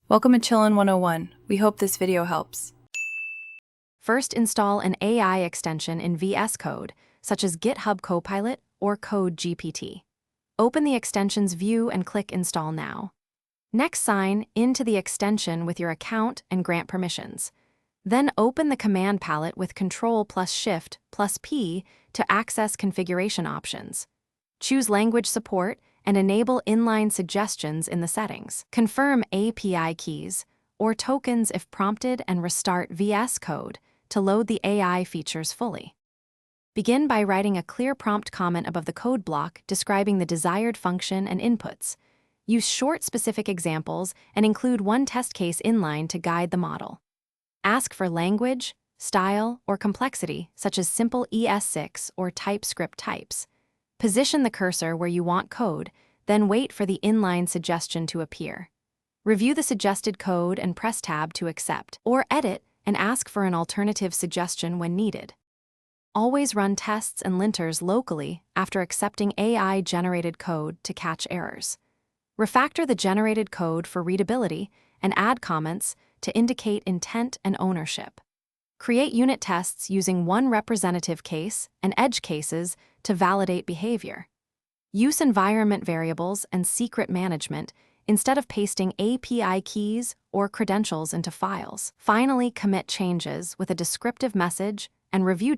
Welcome to Chillin' 101. We hope this video helps. First, install an AI extension in Vscode, such as GitHub Copilot or Code GPT. Open the extension's view and click Install Now. Next, sign into the extension with your account and grant permissions. Then open the command palette with Ctrl+Shift+P to access configuration options. Choose language support and enable inline suggestions in the settings. Confirm API keys or tokens if prompted and restart Vscode to load the AI features fully. Begin by writing a clear prompt comment above the code block describing the desired function and inputs. Use short, specific examples and include one test case inline to guide the model. Ask for language, style, or complexity, such as simple ES6 or TypeScript types. Position the cursor where you want code, then wait for the inline suggestion to appear. Review the suggested code and press Tab to accept, or edit and ask for an alternative suggestion when needed. Always run tests and linters locally after accepting AI-generated code to catch errors. Refactor the generated code for readability and add comments to indicate intent and ownership. Create unit tests using one representative case and edge cases to validate behavior. Use environment variables and secret management instead of pasting API keys or credentials into files. Finally, commit changes with a descriptive message and review.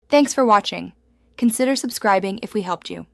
Thanks for watching. Consider subscribing if we helped you.